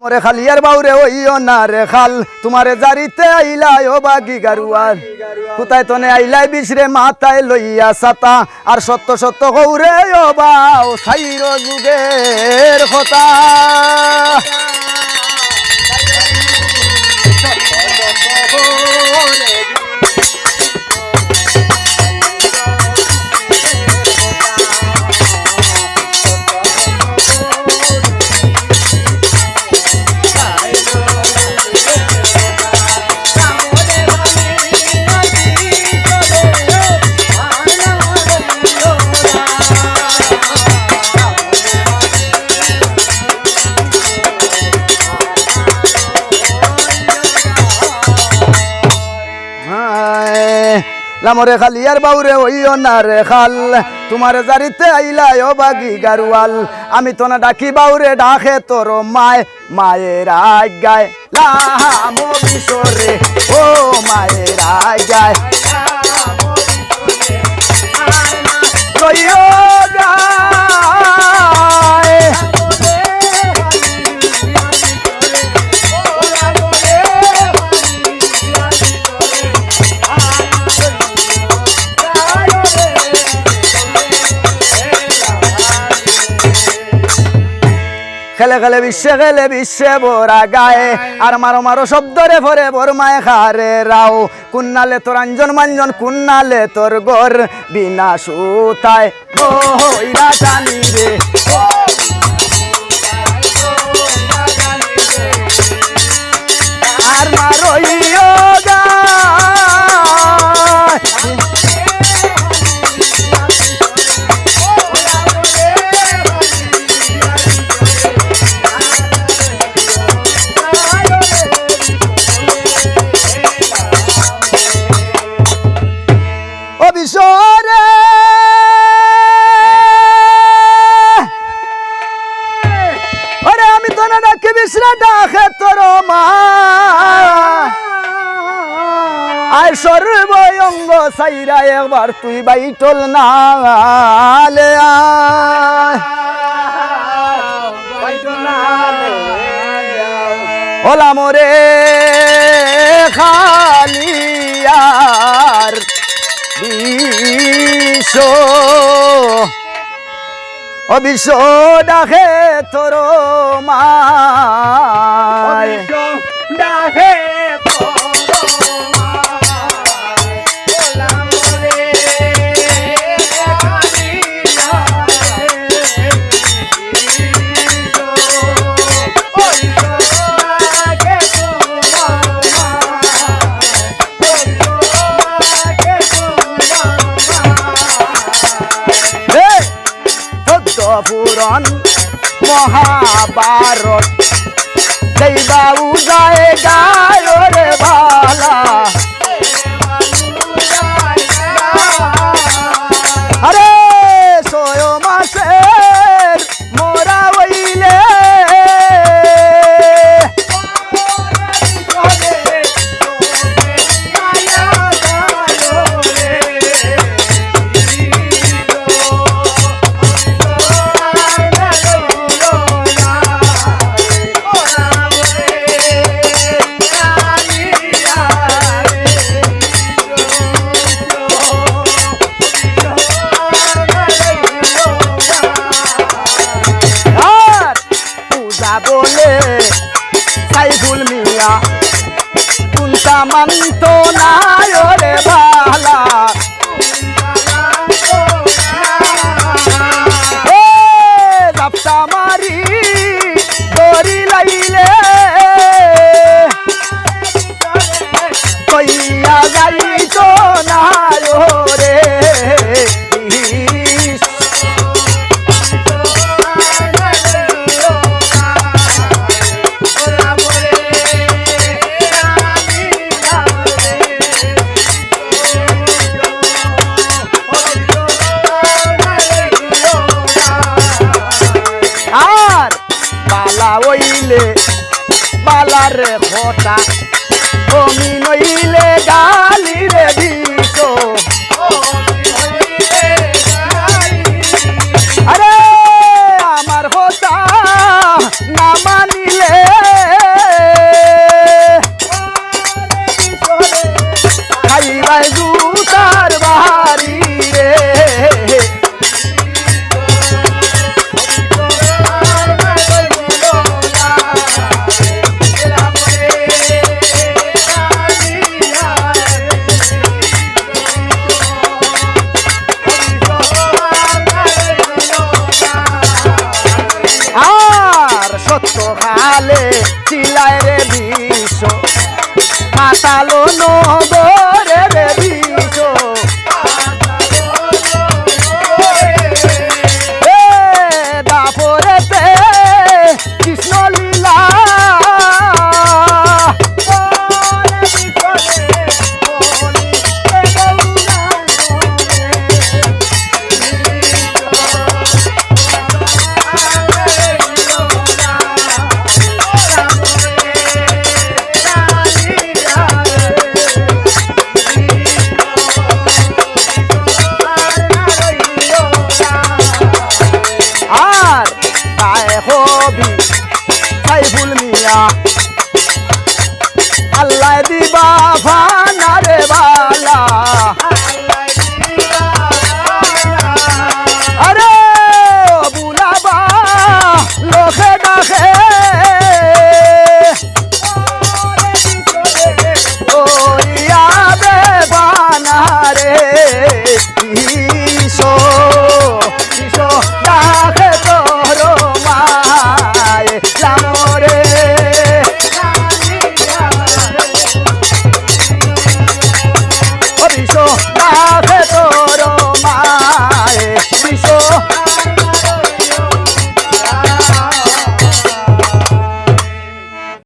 ওরে খালিয়ার বাউরে ওইও না রে খাল তোমারে জারিতে আইলাই ও বাগি গারুয়ার কোথায় তনে আইলাই বিশরে মাথায় লইয়া ছাতা আর সত্য সত্য কৌরে ও বাও সাইর যুগের কথা লামরে খালিয়ার বাউরে ওইও না রে খাল তোমারে জারিতে আইলাই ও বাগি গারুয়াল আমি তো না ডাকি বাউরে ডাকে তোর মায় মায়ের আজ্ঞায় লামো বিশরে ও মায়ের আজ্ঞায় লইও গায় খেলে খেলে বিশ্বে বরা গায়ে আর মারো মারো শব্দরে ভরে বর মায়ে খারে রাও কুন্নালে তোর আঞ্জন মাঞ্জন কুন্নালে তোর গর বিনা সুতায় বইরা জানি রে আর মারো ইয়োগা বিশরে ওরে আমি তো না ডাকি বিশরা ডাকে তোর মা আর সর্বঙ্গ সাইরা একবার তুই বাইটল না ওলা মোরে খালিয়ার বিশ্ব ডাকে তোর মায় ডাকে পুরাণ মহাভারত যেই বাবু যায় গায় রে বালা আরে 6 মাসের মোরা হইলে বলে সাইফুল মিয়া কুন্তা মানত না রে বালা জাপটা মারি দড়ি লাইলে কইয়া যাই তো না রে বালা ওইলে বালারে হতা